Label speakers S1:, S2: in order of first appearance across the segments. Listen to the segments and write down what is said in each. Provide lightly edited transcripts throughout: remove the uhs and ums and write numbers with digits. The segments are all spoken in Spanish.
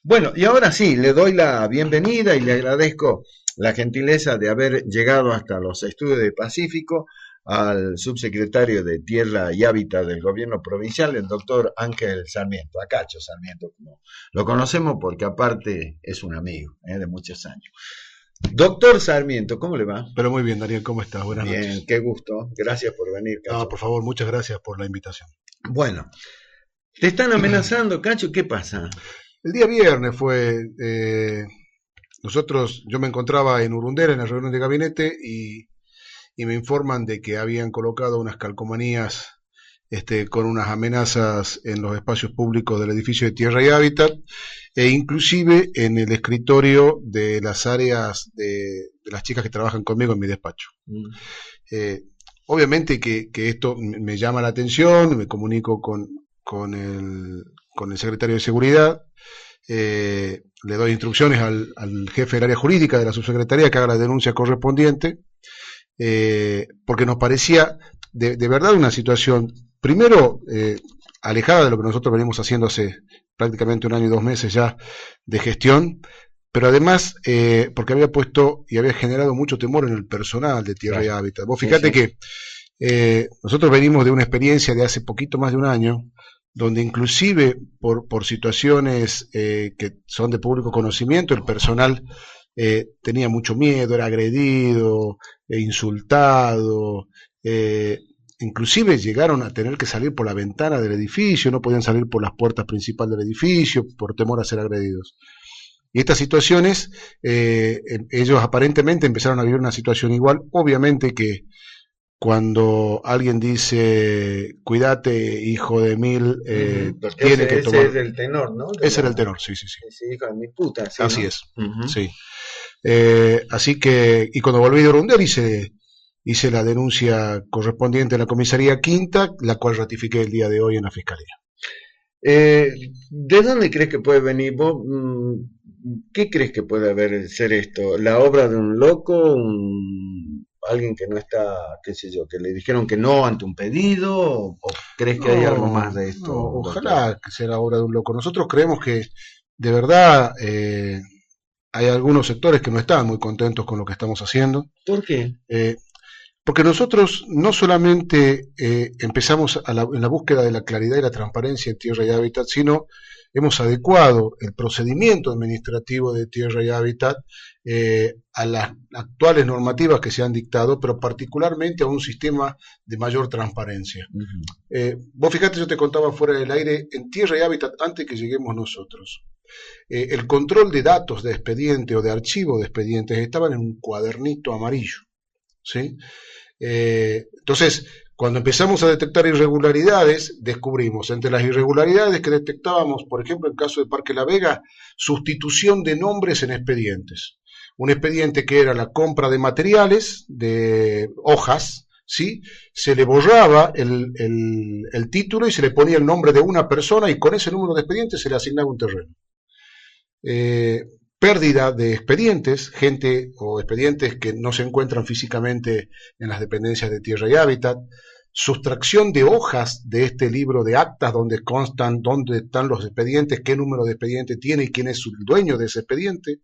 S1: Bueno, y ahora sí, le doy la bienvenida y le agradezco la gentileza de haber llegado hasta los estudios de Pacífico al subsecretario de Tierra y Hábitat del gobierno provincial, el doctor Ángel Sarmiento, Acacho Sarmiento, como lo conocemos porque aparte es un amigo de muchos años. Doctor Sarmiento, ¿cómo le va?
S2: Pero muy bien, Daniel, ¿cómo estás? Buenas
S1: Bien,
S2: noches.
S1: qué gusto. Gracias por venir,
S2: No,
S1: Cacho.
S2: por favor, muchas gracias por la invitación.
S1: Bueno, ¿te están amenazando, Cacho? ¿Qué pasa?
S2: El día viernes yo me encontraba en Urundera en la reunión de gabinete y me informan de que habían colocado unas calcomanías con unas amenazas en los espacios públicos del edificio de Tierra y Hábitat e inclusive en el escritorio de las áreas de las chicas que trabajan conmigo en mi despacho.
S1: Mm.
S2: Eh, Obviamente que esto me llama la atención, me comunico con el secretario de Seguridad, le doy instrucciones al jefe del área jurídica de la subsecretaría que haga la denuncia correspondiente, porque nos parecía de verdad una situación, primero, alejada de lo que nosotros venimos haciendo hace prácticamente un año y 2 meses ya de gestión, pero además porque había puesto y había generado mucho temor en el personal de Tierra y
S1: Claro,
S2: Hábitat. Vos
S1: sí,
S2: fíjate
S1: sí.
S2: que nosotros venimos de una experiencia de hace poquito más de un año, donde inclusive por situaciones que son de público conocimiento, el personal tenía mucho miedo, era agredido, insultado, eh, inclusive llegaron a tener que salir por la ventana del edificio, no podían salir por las puertas principales del edificio por temor a ser agredidos. Y estas situaciones, ellos aparentemente empezaron a vivir una situación igual, obviamente que cuando alguien dice, cuídate, hijo de mil,
S1: Ujú, porque
S2: tiene que
S1: ese
S2: tomar.
S1: es el tenor, ¿no? De
S2: Ese era el
S1: la,
S2: tenor, sí, sí, sí.
S1: ese hijo de mi puta, sí,
S2: Así
S1: ¿no?
S2: es,
S1: Ujú.
S2: sí. Así que, y cuando volví de Urundel hice la denuncia correspondiente a la comisaría quinta, la cual ratifiqué el día de hoy en la fiscalía.
S1: ¿De dónde crees que puede venir vos? ¿Qué crees que puede haber ser esto? ¿La obra de un loco? ¿Alguien que no está, qué sé yo, que le dijeron que no ante un pedido? ¿O crees que hay algo más
S2: No,
S1: de
S2: no,
S1: esto, doctor?
S2: ojalá que sea la obra de un loco. Nosotros creemos que de verdad hay algunos sectores que no están muy contentos con lo que estamos haciendo.
S1: ¿Por qué?
S2: Eh, Porque nosotros no solamente empezamos en la búsqueda de la claridad y la transparencia en Tierra y Hábitat, sino hemos adecuado el procedimiento administrativo de Tierra y Hábitat a las actuales normativas que se han dictado, pero particularmente a un sistema de mayor transparencia.
S1: Ujú.
S2: Vos fíjate, yo te contaba fuera del aire, en Tierra y Hábitat, antes que lleguemos nosotros, el control de datos de expediente o de archivo de expedientes estaban en un cuadernito amarillo. ¿Sí? Entonces, cuando empezamos a detectar irregularidades, descubrimos entre las irregularidades que detectábamos, por ejemplo, en el caso de Parque La Vega, sustitución de nombres en expedientes. Un expediente que era la compra de materiales, de hojas, ¿sí? Se le borraba el título y se le ponía el nombre de una persona y con ese número de expediente se le asignaba un terreno. eh, Pérdida de expedientes, gente o expedientes que no se encuentran físicamente en las dependencias de Tierra y Hábitat, sustracción de hojas de este libro de actas donde constan dónde están los expedientes, qué número de expediente tiene y quién es el dueño de ese expediente,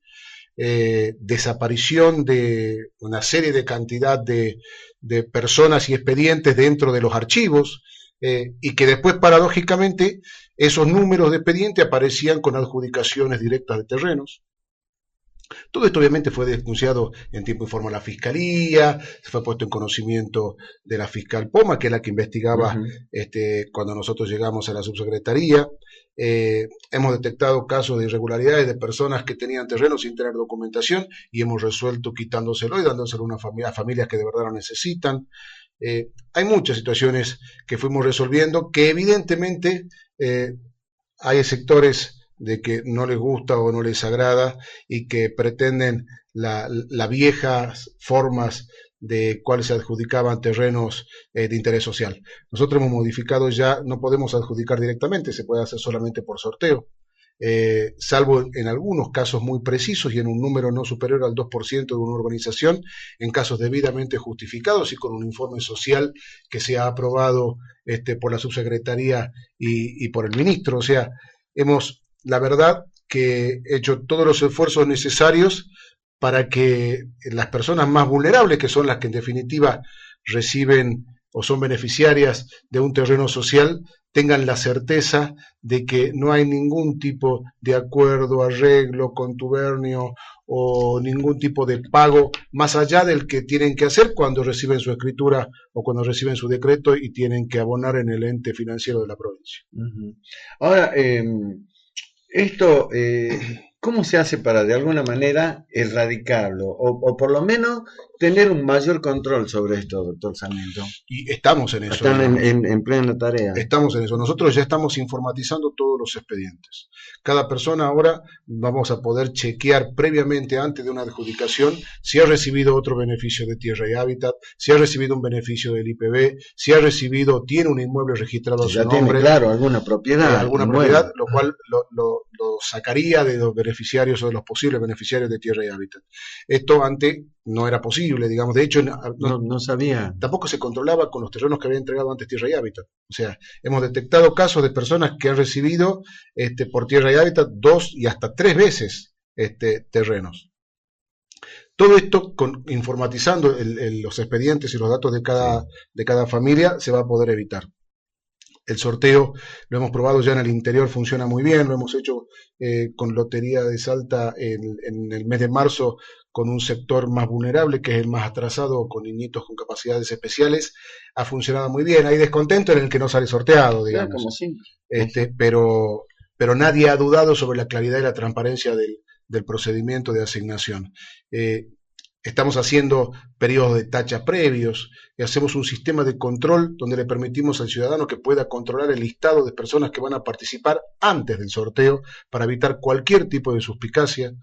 S2: desaparición de una serie de cantidad de personas y expedientes dentro de los archivos, y que después paradójicamente esos números de expediente aparecían con adjudicaciones directas de terrenos. Todo esto obviamente fue denunciado en tiempo y forma a la Fiscalía, se fue puesto en conocimiento de la fiscal Poma, que es la que investigaba
S1: Ujú.
S2: cuando nosotros llegamos a la subsecretaría. Hemos detectado casos de irregularidades de personas que tenían terrenos sin tener documentación y hemos resuelto quitándoselo y dándoselo a familias que de verdad lo necesitan. Hay muchas situaciones que fuimos resolviendo que evidentemente hay sectores de que no les gusta o no les agrada y que pretenden las viejas formas de cuáles se adjudicaban terrenos de interés social. Nosotros hemos modificado ya, no podemos adjudicar directamente, se puede hacer solamente por sorteo. Salvo en algunos casos muy precisos y en un número no superior al 2% de una urbanización, en casos debidamente justificados y con un informe social que se ha aprobado por la subsecretaría y por el ministro. O sea, la verdad, que he hecho todos los esfuerzos necesarios para que las personas más vulnerables, que son las que en definitiva reciben o son beneficiarias de un terreno social, tengan la certeza de que no hay ningún tipo de acuerdo, arreglo, contubernio o ningún tipo de pago más allá del que tienen que hacer cuando reciben su escritura o cuando reciben su decreto y tienen que abonar en el ente financiero de la provincia.
S1: Ahora, esto, ¿cómo se hace para de alguna manera erradicarlo? O por lo menos tener un mayor control sobre esto, doctor Sarmiento.
S2: Y estamos en eso.
S1: Están en plena tarea.
S2: Estamos en eso. Nosotros ya estamos informatizando todos los expedientes. Cada persona ahora vamos a poder chequear previamente, antes de una adjudicación, si ha recibido otro beneficio de Tierra y Hábitat, si ha recibido un beneficio del IPB, si ha recibido, tiene un inmueble registrado a su nombre.
S1: Tiene, claro, alguna propiedad.
S2: Lo cual lo sacaría de los beneficiarios o de los posibles beneficiarios de Tierra y Hábitat. Esto antes no era posible, digamos. De hecho,
S1: no sabía.
S2: Tampoco se controlaba con los terrenos que había entregado antes Tierra y Hábitat. O sea, hemos detectado casos de personas que han recibido por Tierra y Hábitat 2 y hasta 3 veces terrenos. Todo esto, informatizando los expedientes y los datos de cada familia, se va a poder evitar. El sorteo lo hemos probado ya en el interior, funciona muy bien, lo hemos hecho con Lotería de Salta en el mes de marzo con un sector más vulnerable, que es el más atrasado, con niñitos con capacidades especiales, ha funcionado muy bien. Hay descontento en el que no sale sorteado, digamos.
S1: Como siempre.
S2: Pero nadie ha dudado sobre la claridad y la transparencia del procedimiento de asignación. Estamos haciendo periodos de tacha previos, y hacemos un sistema de control donde le permitimos al ciudadano que pueda controlar el listado de personas que van a participar antes del sorteo para evitar cualquier tipo de suspicacia.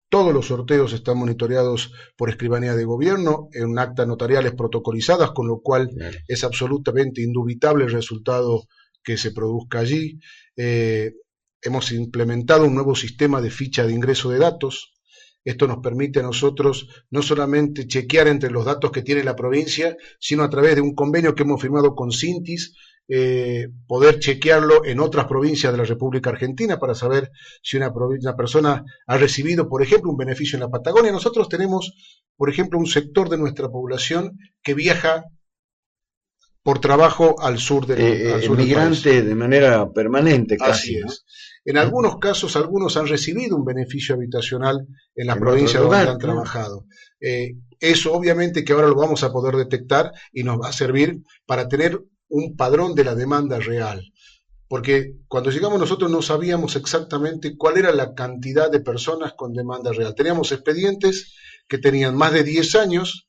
S2: Todos los sorteos están monitoreados por Escribanía de Gobierno en actas notariales protocolizadas, con lo cual es absolutamente indubitable el resultado que se produzca allí. Hemos implementado un nuevo sistema de ficha de ingreso de datos. Esto nos permite a nosotros no solamente chequear entre los datos que tiene la provincia, sino a través de un convenio que hemos firmado con Cintis, poder chequearlo en otras provincias de la República Argentina para saber si una persona ha recibido, por ejemplo, un beneficio en la Patagonia. Nosotros tenemos, por ejemplo, un sector de nuestra población que viaja por trabajo al sur del
S1: migrante de manera permanente casi.
S2: Así es. En algunos casos, algunos han recibido un beneficio habitacional en la provincia donde han trabajado. Eso obviamente que ahora lo vamos a poder detectar y nos va a servir para tener un padrón de la demanda real. Porque cuando llegamos nosotros no sabíamos exactamente cuál era la cantidad de personas con demanda real. Teníamos expedientes que tenían más de 10 años,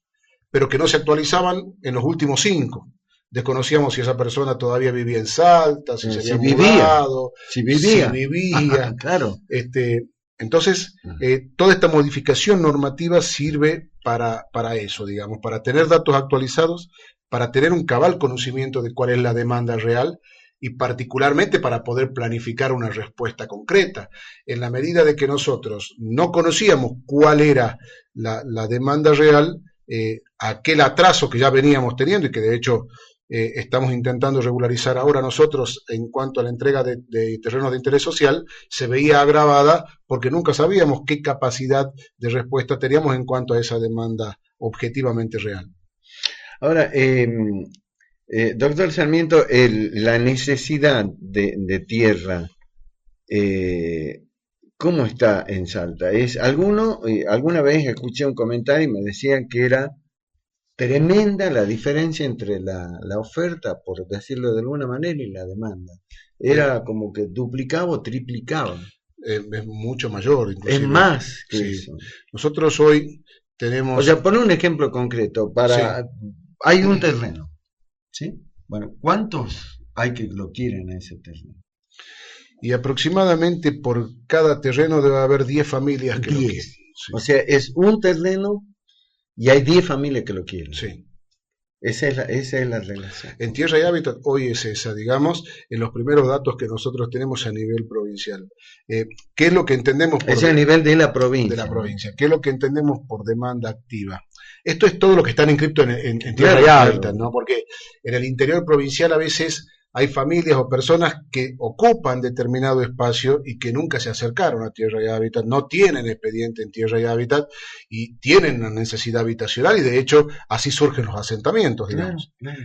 S2: pero que no se actualizaban en los últimos 5. Desconocíamos si esa persona todavía vivía en Salta, si se había mudado, si vivía.
S1: Claro.
S2: Entonces, toda esta modificación normativa sirve para eso, digamos, para tener datos actualizados, para tener un cabal conocimiento de cuál es la demanda real y particularmente para poder planificar una respuesta concreta. En la medida de que nosotros no conocíamos cuál era la demanda real, aquel atraso que ya veníamos teniendo y que de hecho estamos intentando regularizar ahora nosotros en cuanto a la entrega de terrenos de interés social, se veía agravada porque nunca sabíamos qué capacidad de respuesta teníamos en cuanto a esa demanda objetivamente real.
S1: Ahora, doctor Sarmiento, la necesidad de tierra, ¿cómo está en Salta? Alguna vez escuché un comentario y me decían que era tremenda la diferencia entre la oferta, por decirlo de alguna manera, y la demanda. Era como que duplicaba o triplicaba.
S2: Es mucho mayor, inclusive.
S1: Es más que eso.
S2: Nosotros hoy tenemos...
S1: O sea, pon un ejemplo concreto. Hay un terreno, ¿sí? Bueno, ¿cuántos hay que lo quieren a ese terreno?
S2: Y aproximadamente por cada terreno debe haber 10 familias que lo quieren. Sí.
S1: O sea, es un terreno y hay 10 familias que lo quieren.
S2: Sí.
S1: Esa es la relación.
S2: En Tierra y Hábitat hoy es esa, digamos, en los primeros datos que nosotros tenemos a nivel provincial. ¿Qué es lo que entendemos por...
S1: Ese a nivel de la provincia.
S2: De la provincia. ¿Qué es lo que entendemos por demanda activa? Esto es todo lo que están inscritos en Tierra y Hábitat, ¿no? Porque en el interior provincial a veces hay familias o personas que ocupan determinado espacio y que nunca se acercaron a Tierra y Hábitat, no tienen expediente en Tierra y Hábitat y tienen una necesidad habitacional y de hecho así surgen los asentamientos, digamos.
S1: Claro.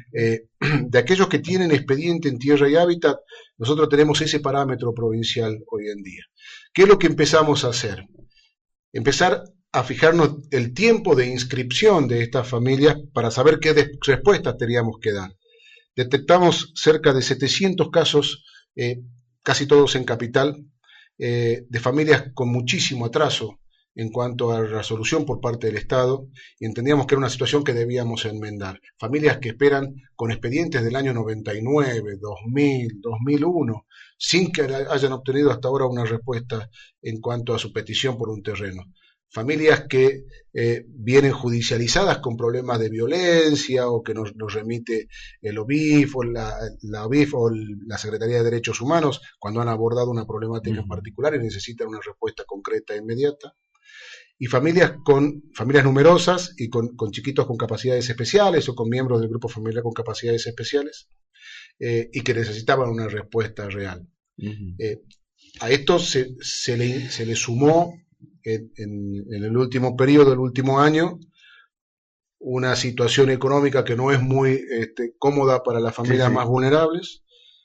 S2: De aquellos que tienen expediente en Tierra y Hábitat, nosotros tenemos ese parámetro provincial hoy en día. ¿Qué es lo que empezamos a hacer? Empezar a fijarnos el tiempo de inscripción de estas familias para saber qué respuestas teníamos que dar. Detectamos cerca de 700 casos, casi todos en capital, de familias con muchísimo atraso en cuanto a resolución por parte del Estado, y entendíamos que era una situación que debíamos enmendar. Familias que esperan con expedientes del año 99, 2000, 2001, sin que hayan obtenido hasta ahora una respuesta en cuanto a su petición por un terreno. Familias que vienen judicializadas con problemas de violencia o que nos remite el OBIF o la OBIF o la Secretaría de Derechos Humanos cuando han abordado una problemática en particular y necesitan una respuesta concreta e inmediata. Y familias numerosas y con chiquitos con capacidades especiales o con miembros del grupo familiar con capacidades especiales y que necesitaban una respuesta real. A esto se le sumó en el último periodo, el último año, una situación económica que no es muy cómoda para las familias más vulnerables.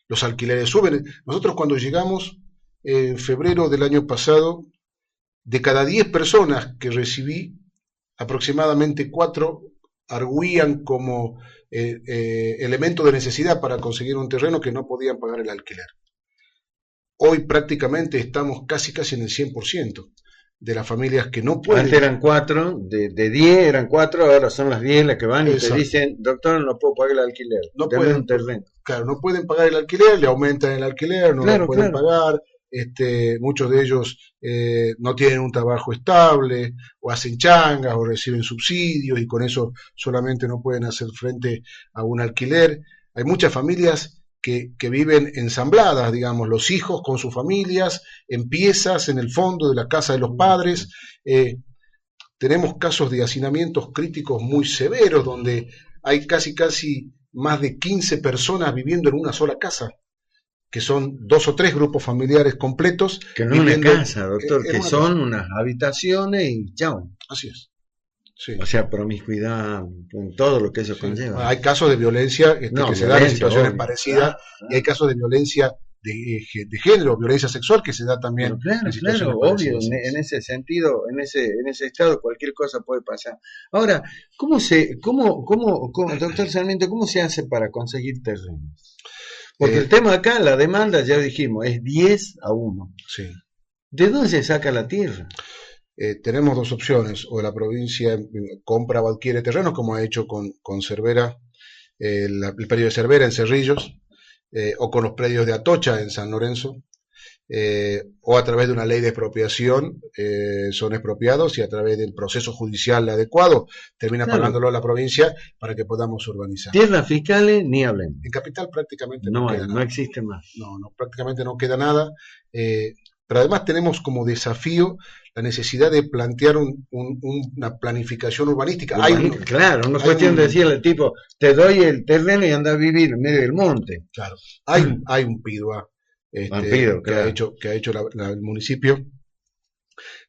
S2: Los alquileres suben. Nosotros cuando llegamos en febrero del año pasado, de cada 10 personas que recibí, aproximadamente 4 arguían como elemento de necesidad para conseguir un terreno que no podían pagar el alquiler. Hoy prácticamente estamos casi en el 100% de las familias que no pueden.
S1: Antes eran 4, de 10 eran 4, ahora son las 10 las que van y te dicen, doctor, no puedo pagar el alquiler,
S2: no pueden,
S1: un terreno.
S2: Claro, no pueden pagar el alquiler, le aumentan el alquiler, no lo pueden pagar. Muchos de ellos no tienen un trabajo estable o hacen changas o reciben subsidios y con eso solamente no pueden hacer frente a un alquiler. Hay muchas familias que viven ensambladas, digamos, los hijos con sus familias, en piezas en el fondo de la casa de los padres. Tenemos casos de hacinamientos críticos muy severos donde hay casi más de 15 personas viviendo en una sola casa, que son 2 o 3 grupos familiares completos.
S1: Que no es una casa, doctor, que son unas habitaciones y chao.
S2: Así es. Sí.
S1: O sea, promiscuidad, en todo lo que eso conlleva.
S2: Hay casos de violencia que se dan en situaciones parecidas, y hay casos de violencia de género, violencia sexual que se da también.
S1: Claro, obvio, en ese sentido, en ese estado cualquier cosa puede pasar. Ahora, doctor Sarmiento, ¿cómo se hace para conseguir terrenos? Porque el tema acá, la demanda, ya dijimos, es 10-1.
S2: Sí.
S1: ¿De dónde se saca la tierra?
S2: Tenemos 2 opciones: o la provincia compra o adquiere terrenos, como ha hecho con Cervera, el predio de Cervera en Cerrillos, o con los predios de Atocha en San Lorenzo, o a través de una ley de expropiación son expropiados y a través del proceso judicial adecuado termina pagándolo a la provincia para que podamos urbanizar.
S1: Tierras fiscales ni hablen.
S2: En capital prácticamente no queda nada.
S1: No existe más.
S2: No, prácticamente no queda nada. Pero además tenemos como desafío la necesidad de plantear una planificación urbanística.
S1: Claro, no es cuestión de decirle al tipo, te doy el terreno y anda a vivir en medio del monte.
S2: Claro, hay un PIDUA que ha hecho el municipio,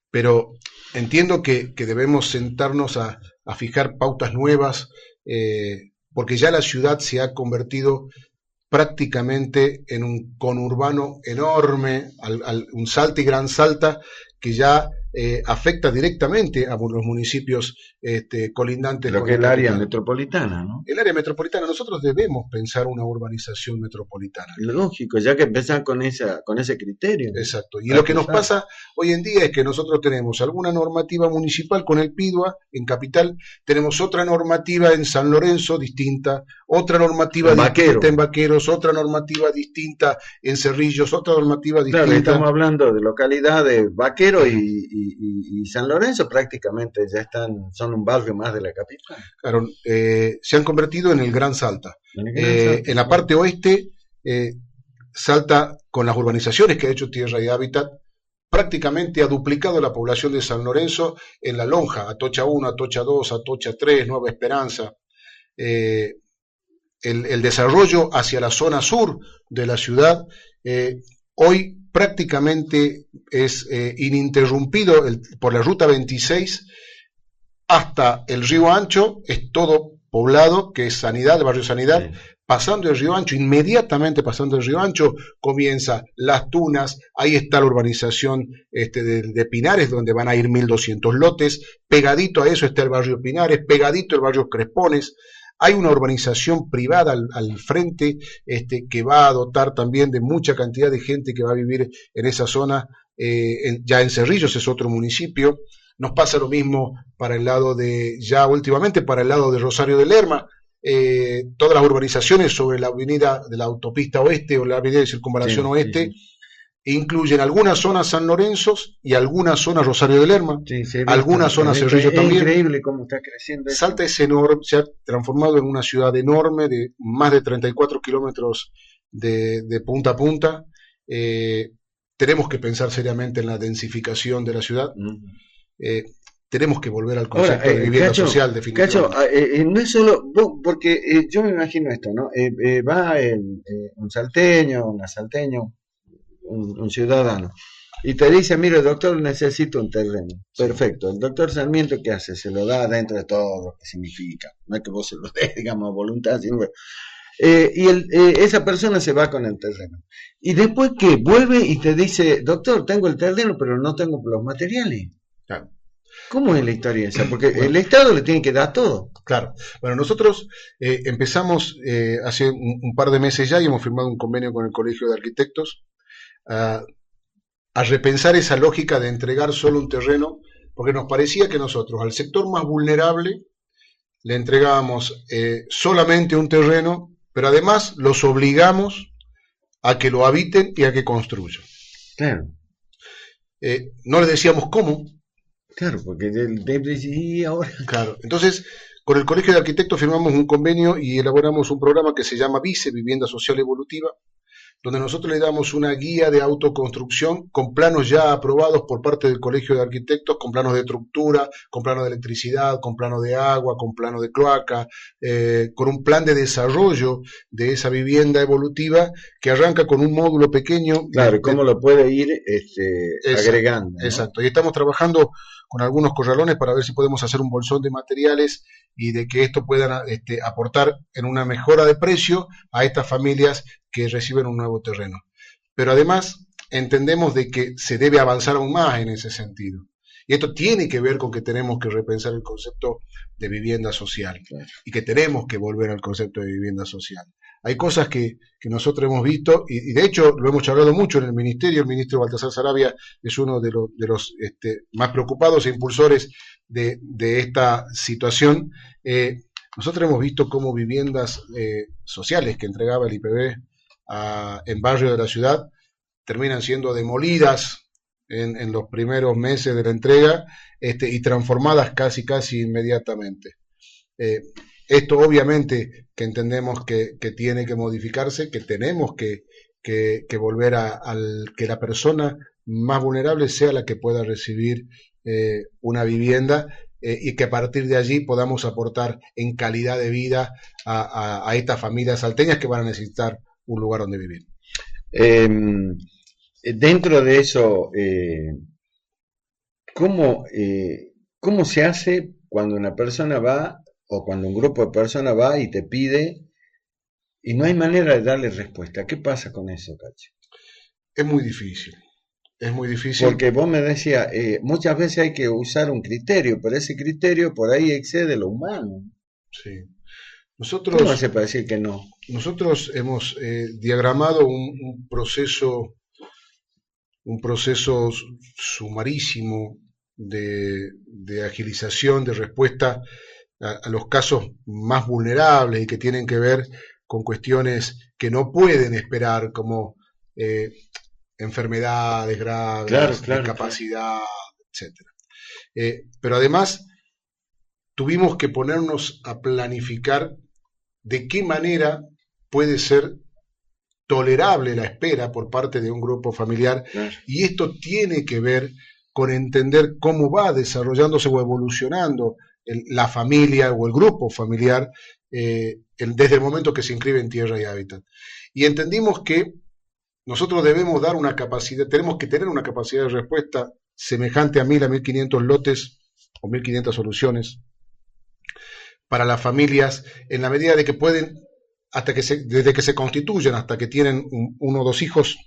S2: pero entiendo que debemos sentarnos a fijar pautas nuevas, porque ya la ciudad se ha convertido prácticamente en un conurbano enorme, un Salta y Gran Salta, que ya afecta directamente a los municipios colindantes.
S1: Lo que es el área metropolitana, ¿no?
S2: El área metropolitana, nosotros debemos pensar una urbanización metropolitana.
S1: Lógico, ya que empezar con ese criterio.
S2: Exacto, y lo que nos pasa hoy en día es que nosotros tenemos alguna normativa municipal con el PIDUA en Capital, tenemos otra normativa en San Lorenzo distinta, otra normativa distinta en Vaqueros, otra normativa distinta en Cerrillos, otra normativa distinta.
S1: Claro, estamos hablando de localidades Vaquero y San Lorenzo, prácticamente ya son un barrio más de la capital.
S2: Claro, se han convertido en el Gran Salta. En la parte oeste, Salta, con las urbanizaciones que ha hecho Tierra y Hábitat, prácticamente ha duplicado la población de San Lorenzo en la lonja, Atocha 1, Atocha 2, Atocha 3, Nueva Esperanza. el desarrollo hacia la zona sur de la ciudad, hoy prácticamente es ininterrumpido por la ruta 26 hasta el Río Ancho, es todo poblado, que es Sanidad, el barrio Sanidad. Sí. Pasando el Río Ancho, inmediatamente pasando el Río Ancho, comienza Las Tunas, ahí está la urbanización de Pinares, donde van a ir 1.200 lotes, pegadito a eso está el barrio Pinares, pegadito el barrio Crespones. Hay una urbanización privada al frente que va a dotar también de mucha cantidad de gente que va a vivir en esa zona. Ya en Cerrillos es otro municipio. Nos pasa lo mismo para el lado ya últimamente para el lado de Rosario de Lerma. Todas las urbanizaciones sobre la avenida de la autopista oeste o la avenida de circunvalación oeste incluyen algunas zonas San Lorenzo y algunas zonas Rosario de Lerma, algunas zonas Cerrillo también.
S1: Es increíble cómo está creciendo.
S2: Salta es enorme, se ha transformado en una ciudad enorme de más de 34 kilómetros de punta a punta. Tenemos que pensar seriamente en la densificación de la ciudad. Tenemos que volver al concepto de vivienda social, definitivamente.
S1: Cacho, no es solo, porque yo me imagino esto, ¿no? Va un salteño, una salteño, un ciudadano, y te dice, mire, doctor, necesito un terreno. Perfecto. El doctor Sarmiento, ¿qué hace? Se lo da dentro de todo lo que significa. No es que vos se lo des, digamos, a voluntad, sino esa persona se va con el terreno. Y después que vuelve y te dice, doctor, tengo el terreno, pero no tengo los materiales.
S2: Claro.
S1: ¿Cómo es la historia esa? Porque el Estado le tiene que dar todo.
S2: Claro. Bueno, nosotros empezamos hace un par de meses ya y hemos firmado un convenio con el Colegio de Arquitectos a repensar esa lógica de entregar solo un terreno, porque nos parecía que nosotros, al sector más vulnerable, le entregábamos solamente un terreno, pero además los obligamos a que lo habiten y a que construyan.
S1: Claro.
S2: No les decíamos cómo.
S1: Claro, porque ahora.
S2: Claro, entonces con el Colegio de Arquitectos firmamos un convenio y elaboramos un programa que se llama VICE, Vivienda Social Evolutiva, donde nosotros le damos una guía de autoconstrucción con planos ya aprobados por parte del Colegio de Arquitectos, con planos de estructura, con planos de electricidad, con planos de agua, con planos de cloaca, con un plan de desarrollo de esa vivienda evolutiva que arranca con un módulo pequeño.
S1: Claro, cómo lo puede ir agregando, ¿no?
S2: Exacto, y estamos trabajando con algunos corralones para ver si podemos hacer un bolsón de materiales y de que esto puedan aportar en una mejora de precio a estas familias que reciben un nuevo terreno. Pero además entendemos de que se debe avanzar aún más en ese sentido. Y esto tiene que ver con que tenemos que repensar el concepto de vivienda social, claro, y que tenemos que volver al concepto de vivienda social. Hay cosas que nosotros hemos visto y de hecho lo hemos charlado mucho en el ministerio. El ministro Baltasar Sarabia es uno de los más preocupados e impulsores de esta situación. Nosotros hemos visto cómo viviendas sociales que entregaba el IPB en barrios de la ciudad terminan siendo demolidas en los primeros meses de la entrega y transformadas casi inmediatamente. Esto obviamente que entendemos que tiene que modificarse, que tenemos que volver al que la persona más vulnerable sea la que pueda recibir una vivienda y que a partir de allí podamos aportar en calidad de vida a estas familias salteñas que van a necesitar un lugar donde vivir.
S1: Dentro de eso, ¿cómo se hace cuando una persona va o cuando un grupo de personas va y te pide y no hay manera de darle respuesta? ¿Qué pasa con eso, Cacho?
S2: Es muy difícil. Es muy difícil.
S1: Porque vos me decías, muchas veces hay que usar un criterio, pero ese criterio por ahí excede lo humano.
S2: Sí.
S1: ¿Cómo hace para decir que no?
S2: Nosotros hemos diagramado un proceso sumarísimo de agilización, de respuesta a los casos más vulnerables y que tienen que ver con cuestiones que no pueden esperar, como enfermedades graves, discapacidad, etc. Pero además tuvimos que ponernos a planificar de qué manera puede ser tolerable la espera por parte de un grupo familiar, y esto tiene que ver con entender cómo va desarrollándose o evolucionando la familia o el grupo familiar desde el momento que se inscribe en Tierra y Hábitat. Y entendimos que nosotros debemos dar una capacidad, tenemos que tener una capacidad de respuesta semejante a 1.000 a 1.500 lotes o 1.500 soluciones para las familias, en la medida de que pueden, desde que se constituyen hasta que tienen uno o dos hijos,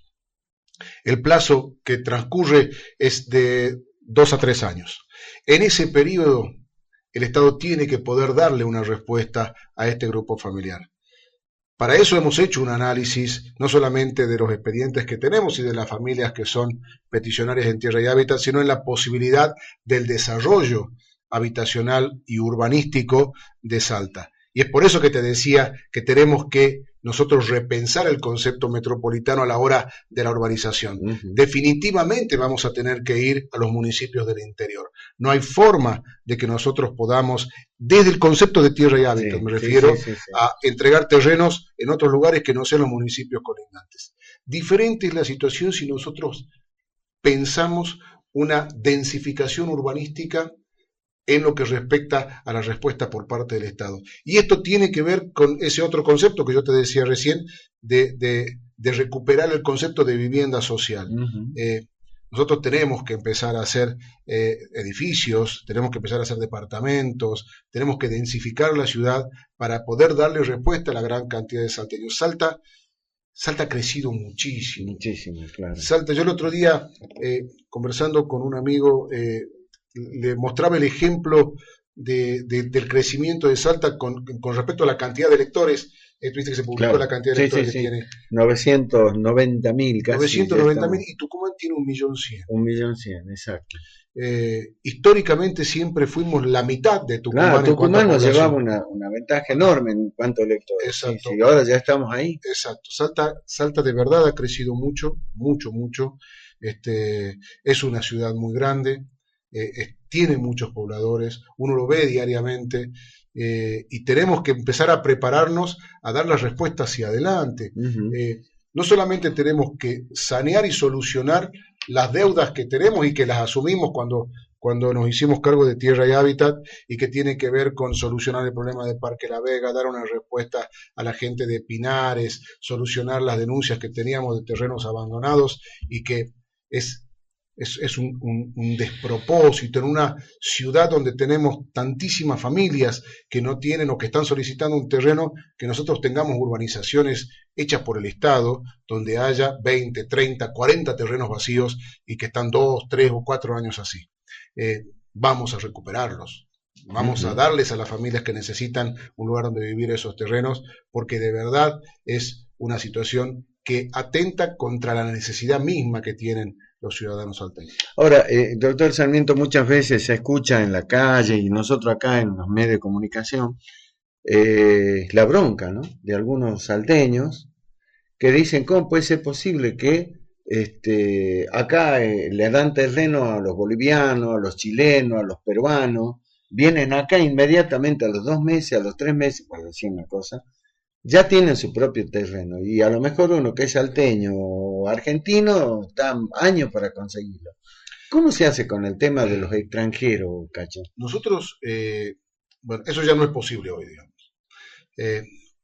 S2: el plazo que transcurre es de 2 a 3 años. En ese periodo, el Estado tiene que poder darle una respuesta a este grupo familiar. Para eso hemos hecho un análisis no solamente de los expedientes que tenemos y de las familias que son peticionarias en Tierra y Hábitat, sino en la posibilidad del desarrollo habitacional y urbanístico de Salta. Y es por eso que te decía que tenemos que nosotros repensar el concepto metropolitano a la hora de la urbanización. Definitivamente vamos a tener que ir a los municipios del interior. No hay forma de que nosotros podamos, desde el concepto de Tierra y Hábitat, me refiero a entregar terrenos en otros lugares que no sean los municipios colindantes. Diferente es la situación si nosotros pensamos una densificación urbanística en lo que respecta a la respuesta por parte del Estado. Y esto tiene que ver con ese otro concepto que yo te decía recién, de recuperar el concepto de vivienda social. Nosotros tenemos que empezar a hacer edificios, tenemos que empezar a hacer departamentos, tenemos que densificar la ciudad para poder darle respuesta a la gran cantidad de salteños. Salta ha crecido muchísimo.
S1: Muchísimo, claro.
S2: Salta, yo el otro día, conversando con un amigo, le mostraba el ejemplo del crecimiento de Salta con respecto a la cantidad de electores. Tú viste que se publicó la cantidad de electores que tiene.
S1: 990.000 casi.
S2: 990.000 y Tucumán tiene 1.100.000.
S1: 1.100.000, exacto.
S2: Históricamente siempre fuimos la mitad de Tucumán.
S1: Claro, Tucumán nos llevaba una ventaja enorme en cuanto a electores.
S2: Exacto.
S1: Y ahora ya estamos ahí.
S2: Exacto. Salta de verdad ha crecido mucho, mucho, mucho. Es una ciudad muy grande. Tiene muchos pobladores, uno lo ve diariamente, y tenemos que empezar a prepararnos a dar la respuesta hacia adelante. No solamente tenemos que sanear y solucionar las deudas que tenemos y que las asumimos cuando nos hicimos cargo de Tierra y Hábitat, y que tiene que ver con solucionar el problema de Parque La Vega, dar una respuesta a la gente de Pinares, solucionar las denuncias que teníamos de terrenos abandonados, y que es un despropósito en una ciudad donde tenemos tantísimas familias que no tienen o que están solicitando un terreno, que nosotros tengamos urbanizaciones hechas por el Estado, donde haya 20, 30, 40 terrenos vacíos y que están 2, 3 o 4 años así. Vamos a recuperarlos. Vamos a darles a las familias que necesitan un lugar donde vivir esos terrenos, porque de verdad es una situación que atenta contra la necesidad misma que tienen los ciudadanos salteños.
S1: Ahora, doctor Sarmiento, muchas veces se escucha en la calle y nosotros acá en los medios de comunicación la bronca, ¿no?, de algunos salteños que dicen: ¿cómo puede ser posible que acá le dan terreno a los bolivianos, a los chilenos, a los peruanos, vienen acá inmediatamente a los 2 meses, a los 3 meses, por decir una cosa, ya tienen su propio terreno, y a lo mejor uno que es salteño o argentino está años para conseguirlo? ¿Cómo se hace con el tema de los extranjeros, Cacho?
S2: Nosotros, bueno, eso ya no es posible hoy, digamos.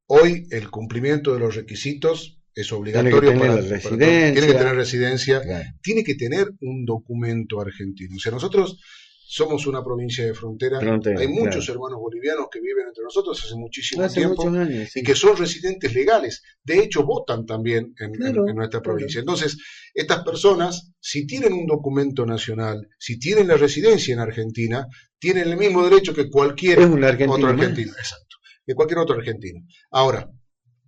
S2: Hoy el cumplimiento de los requisitos es obligatorio.
S1: Tiene que tener residencia.
S2: Tiene que tener residencia,
S1: claro.
S2: Tiene que tener un documento argentino. O sea, nosotros somos una provincia de frontera. Hay muchos hermanos bolivianos que viven entre nosotros hace muchísimo tiempo,
S1: muchos años, sí,
S2: y que son residentes legales. De hecho, votan también en nuestra provincia. Entonces, estas personas, si tienen un documento nacional, si tienen la residencia en Argentina, tienen el mismo derecho que cualquier otro argentino. Exacto, que cualquier otro argentino. Ahora,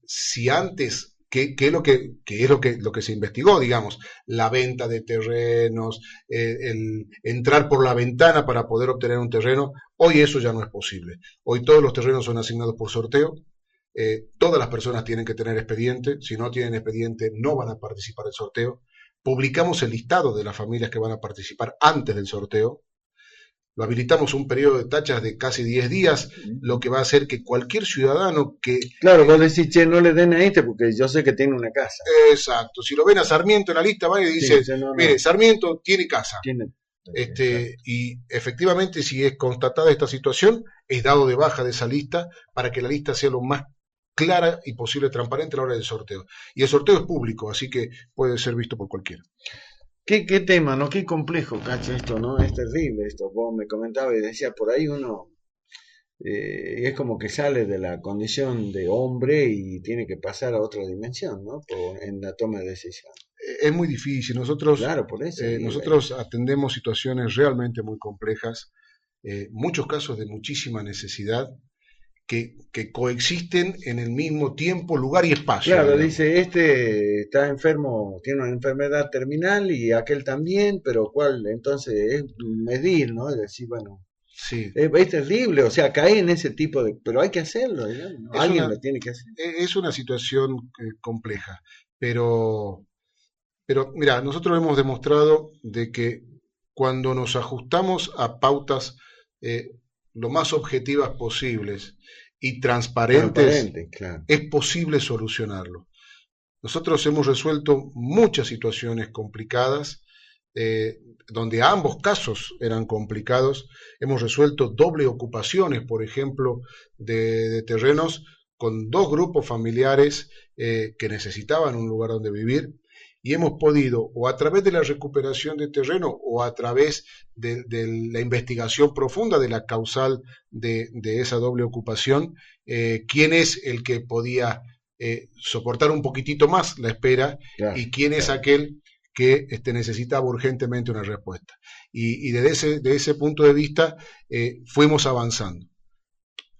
S2: si antes... ¿Qué es lo que se investigó, digamos? La venta de terrenos, el entrar por la ventana para poder obtener un terreno. Hoy eso ya no es posible. Hoy todos los terrenos son asignados por sorteo. Todas las personas tienen que tener expediente. Si no tienen expediente, no van a participar del sorteo. Publicamos el listado de las familias que van a participar antes del sorteo. Lo habilitamos un periodo de tachas de casi 10 días, lo que va a hacer que cualquier ciudadano que...
S1: Claro, vos decís: che, no le den a porque yo sé que tiene una casa.
S2: Exacto. Si lo ven a Sarmiento en la lista, van y dicen: mire, Sarmiento tiene casa. Y efectivamente, si es constatada esta situación, es dado de baja de esa lista para que la lista sea lo más clara y posible transparente a la hora del sorteo. Y el sorteo es público, así que puede ser visto por cualquiera.
S1: ¿Qué tema, ¿no? Qué complejo, cacho, esto, ¿no? Es terrible esto. Vos me comentabas y decía, por ahí uno es como que sale de la condición de hombre y tiene que pasar a otra dimensión, ¿no? En la toma de decisión.
S2: Es muy difícil. Nosotros,
S1: Claro, por eso.
S2: nosotros atendemos situaciones realmente muy complejas, muchos casos de muchísima necesidad que coexisten en el mismo tiempo, lugar y espacio.
S1: Claro,
S2: digamos.
S1: dice, este está enfermo, tiene una enfermedad terminal y aquel también, pero ¿cuál? Entonces es medir, ¿no? Es decir, bueno,
S2: Sí.
S1: es terrible, o sea, cae en ese tipo de... Pero hay que hacerlo, digamos, ¿no? Alguien
S2: Una,
S1: lo tiene que hacer.
S2: es una situación compleja, pero mira, nosotros hemos demostrado de que cuando nos ajustamos a pautas eh, lo más objetivas posibles y transparentes,
S1: Transparente, claro.
S2: es posible solucionarlo. Nosotros hemos resuelto muchas situaciones complicadas, donde ambos casos eran complicados. Hemos resuelto doble ocupaciones, por ejemplo, de terrenos con dos grupos familiares que necesitaban un lugar donde vivir. Y hemos podido, o a través de la recuperación de terreno, o a través de la investigación profunda de la causal de esa doble ocupación, quién es el que podía soportar un poquitito más la espera
S1: Claro,
S2: y quién es
S1: claro.
S2: aquel que necesitaba urgentemente una respuesta. Y de ese punto de vista fuimos avanzando.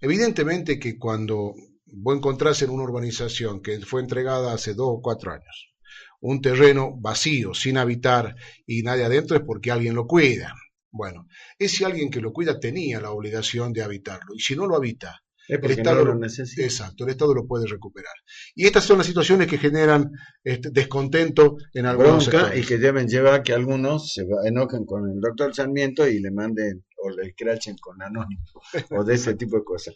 S2: Evidentemente que cuando vos encontrás en una urbanización que fue entregada hace 2 o 4 años, un terreno vacío, sin habitar y nadie adentro, es porque alguien lo cuida. Bueno, ese alguien que lo cuida tenía la obligación de habitarlo, y si no lo habita,
S1: Es
S2: el
S1: porque no
S2: Estado
S1: lo
S2: lo,
S1: necesita.
S2: exacto, el Estado lo puede recuperar. Y estas son las situaciones que generan descontento en algunos
S1: Bronca y
S2: sectores.
S1: que deben llevar que algunos enojen con el doctor Sarmiento y le manden o le escrachen con anónimo o de ese tipo de cosas.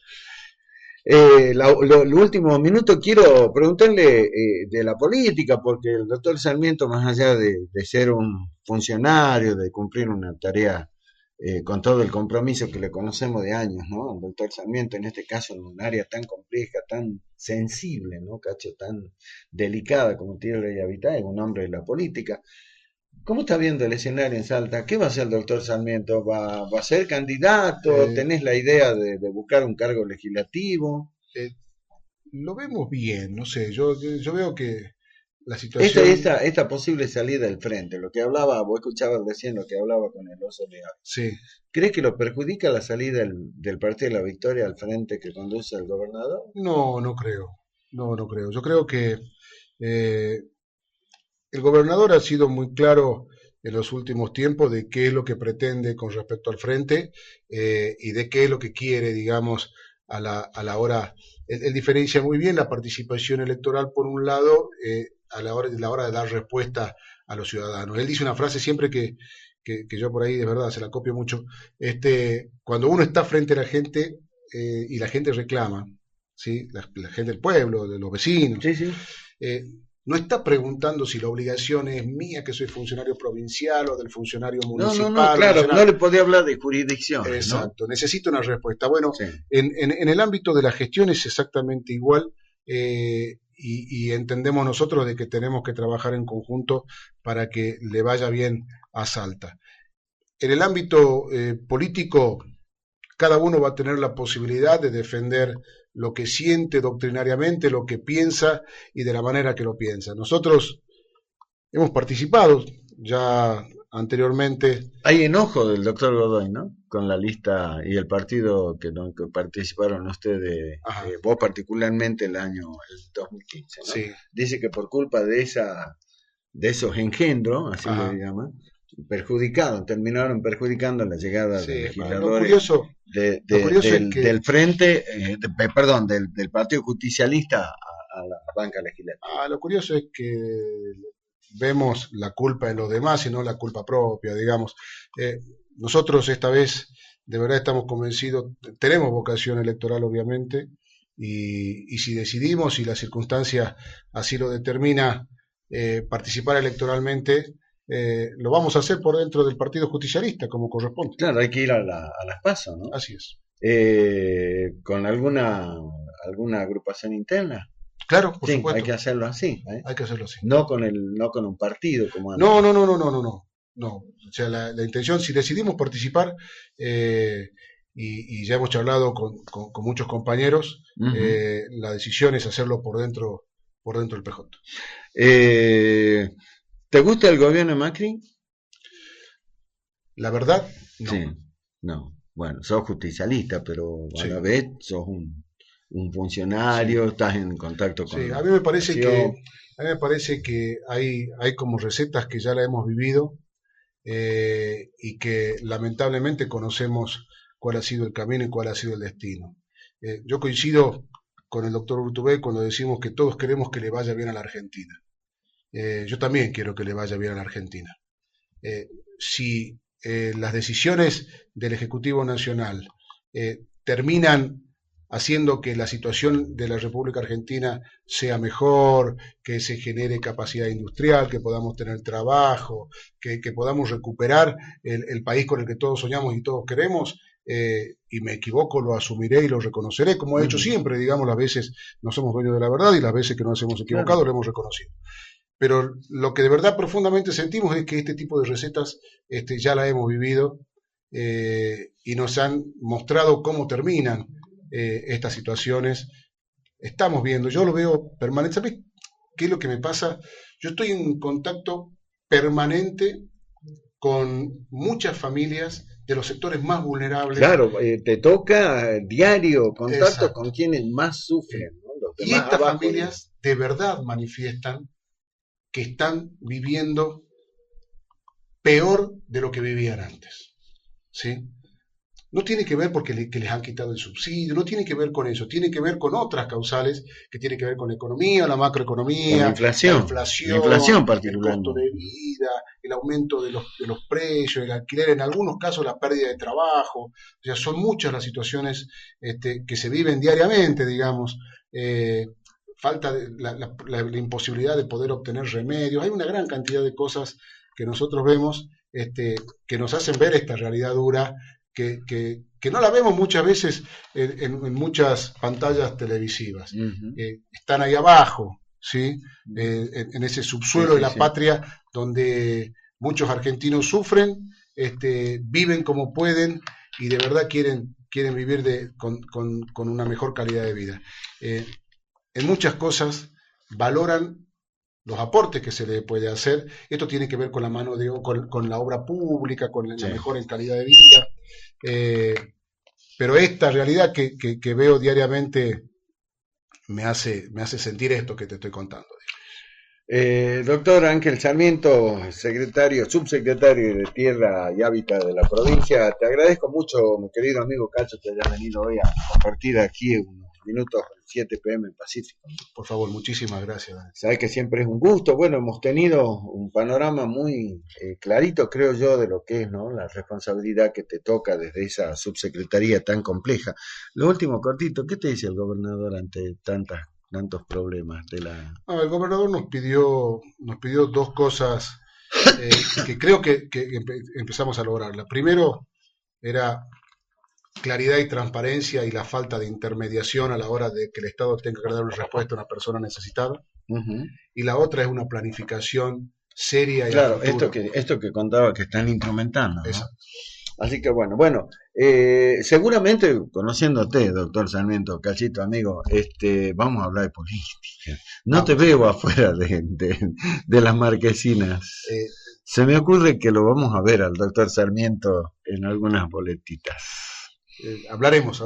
S1: Lo último minuto quiero preguntarle de la política, porque el doctor Sarmiento, más allá de ser un funcionario, de cumplir una tarea con todo el compromiso que le conocemos de años, ¿no? El doctor Sarmiento, en este caso, en un área tan compleja, tan sensible, ¿no? Cacho, tan delicada como Tierra y Habitat, es un hombre de la política. ¿Cómo está viendo el escenario en Salta? ¿Qué va a hacer el doctor Sarmiento? ¿Va a ser candidato?
S2: Eh,
S1: ¿Tenés la idea de buscar un cargo legislativo?
S2: eh, lo vemos bien, no sé, yo veo que la
S1: Esta,
S2: situación,
S1: esta, esta posible salida del frente, lo que hablaba, vos escuchabas recién lo que hablaba con el oso Leal.
S2: sí,
S1: ¿Crees que lo perjudica la salida del Partido de la Victoria al frente que conduce el gobernador?
S2: no, no creo, no creo. Yo creo que eh, el gobernador ha sido muy claro en los últimos tiempos de qué es lo que pretende con respecto al frente y de qué es lo que quiere, digamos, a la hora. Él diferencia muy bien la participación electoral, por un lado, a la hora de dar respuesta a los ciudadanos. Él dice una frase siempre que yo por ahí de verdad se la copio mucho. Cuando uno está frente a la gente y la gente reclama, ¿sí? La gente del pueblo, de los vecinos,
S1: Sí, sí.
S2: eh, no está preguntando si la obligación es mía, que soy funcionario provincial, o del funcionario
S1: No,
S2: municipal, o
S1: claro, no
S2: nacional.
S1: le podía hablar de jurisdicciones, ¿no?
S2: Exacto, necesito una respuesta. Bueno,
S1: Sí.
S2: en el ámbito de la gestión es exactamente igual y entendemos nosotros de que tenemos que trabajar en conjunto para que le vaya bien a Salta. En el ámbito político, cada uno va a tener la posibilidad de defender lo que siente doctrinariamente, lo que piensa y de la manera que lo piensa. Nosotros hemos participado ya anteriormente.
S1: Hay enojo del doctor Godoy, ¿no? Con la lista y el partido que participaron ustedes,
S2: Ajá,
S1: vos particularmente el 2015, ¿no?
S2: sí,
S1: Dice que por culpa de esos engendros, así le
S2: ajá,
S1: llaman, terminaron perjudicando la llegada de
S2: sí.
S1: legisladores
S2: Lo curioso es que
S1: del frente, perdón, del Partido Justicialista a la banca legislativa.
S2: lo curioso es que vemos la culpa en los demás y no la culpa propia, digamos. Nosotros esta vez de verdad estamos convencidos, tenemos vocación electoral obviamente, y si decidimos, si la circunstancia así lo determina, participar electoralmente, lo vamos a hacer por dentro del Partido Justicialista, como corresponde.
S1: Claro, hay que ir a las PASO, ¿no?
S2: Así es.
S1: ¿Con alguna agrupación interna?
S2: Claro, por
S1: Sí,
S2: supuesto.
S1: hay que hacerlo así, ¿eh?
S2: Hay que hacerlo así.
S1: No con un partido como antes.
S2: No. O sea, la intención, si decidimos participar, y ya hemos charlado con muchos compañeros, la decisión es hacerlo por dentro del PJ.
S1: ¿Te gusta el gobierno de Macri?
S2: La verdad, no.
S1: Sí, no. Bueno, sos justicialista, pero a la vez sos un funcionario, estás en contacto con
S2: Sí,
S1: la
S2: a mí me parece
S1: población.
S2: a mí me parece que hay como recetas que ya la hemos vivido, y que lamentablemente conocemos cuál ha sido el camino y cuál ha sido el destino. Yo coincido con el doctor Urtubey cuando decimos que todos queremos que le vaya bien a la Argentina. Yo también quiero que le vaya bien a la Argentina. Si las decisiones del Ejecutivo Nacional terminan haciendo que la situación de la República Argentina sea mejor, que se genere capacidad industrial, que podamos tener trabajo, que podamos recuperar el país con el que todos soñamos y todos queremos, y me equivoco, lo asumiré y lo reconoceré, como he hecho siempre, digamos, las veces no somos dueños de la verdad y las veces que nos hemos equivocado lo hemos reconocido. Pero lo que de verdad profundamente sentimos es que este tipo de recetas ya la hemos vivido, y nos han mostrado cómo terminan estas situaciones. Estamos viendo, yo lo veo permanente. ¿Sabes qué es lo que me pasa? Yo estoy en contacto permanente con muchas familias de los sectores más vulnerables.
S1: Claro, te toca diario contacto
S2: Exacto.
S1: con quienes más sufren, ¿no? Los
S2: Y
S1: demás
S2: estas
S1: abajo,
S2: familias de verdad manifiestan que están viviendo peor de lo que vivían antes, ¿sí? No tiene que ver porque que les han quitado el subsidio, no tiene que ver con eso, tiene que ver con otras causales que tienen que ver con la economía, la macroeconomía,
S1: con la inflación
S2: el
S1: particularmente.
S2: costo de vida, el aumento de los precios, el alquiler, en algunos casos la pérdida de trabajo. O sea, son muchas las situaciones que se viven diariamente, digamos. Falta de la imposibilidad de poder obtener remedios. Hay una gran cantidad de cosas que nosotros vemos, que nos hacen ver esta realidad dura, que no la vemos muchas veces en muchas pantallas televisivas. Están ahí abajo, ¿sí? En ese subsuelo de la patria donde muchos argentinos sufren, viven como pueden y de verdad quieren vivir con una mejor calidad de vida. En muchas cosas valoran los aportes que se le puede hacer. Esto tiene que ver con la mano de con la obra pública, con la mejora en calidad de vida. Pero esta realidad que veo diariamente me hace sentir esto que te estoy contando.
S1: Doctor Ángel Sarmiento, subsecretario de Tierra y Hábitat de la provincia, te agradezco mucho, mi querido amigo Cacho, que hayas venido hoy a compartir aquí unos minutos 7 p.m. en Pacífico.
S2: Por favor, muchísimas gracias.
S1: Sabes que siempre es un gusto. Bueno, hemos tenido un panorama muy clarito, creo yo, de lo que es, ¿no?, la responsabilidad que te toca desde esa subsecretaría tan compleja. Lo último, cortito, ¿qué te dice el gobernador ante tantos problemas de la...
S2: El gobernador nos pidió dos cosas que creo que empezamos a lograr. La primero era claridad y transparencia y la falta de intermediación a la hora de que el Estado tenga que dar una respuesta a una persona necesitada. Y la otra es una planificación seria y
S1: claro, esto que contaba que están implementando, ¿no?
S2: Exacto.
S1: Así que bueno, seguramente conociéndote, doctor Sarmiento, Cachito, amigo, vamos a hablar de política. No te veo afuera de las marquesinas. Se me ocurre que lo vamos a ver al doctor Sarmiento en algunas boletitas.
S2: Hablaremos,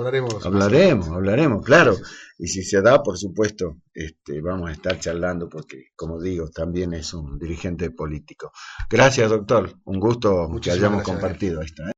S1: claro. Y si se da, por supuesto, vamos a estar charlando porque, como digo, también es un dirigente político. Gracias, doctor. Un gusto que hayamos compartido esto.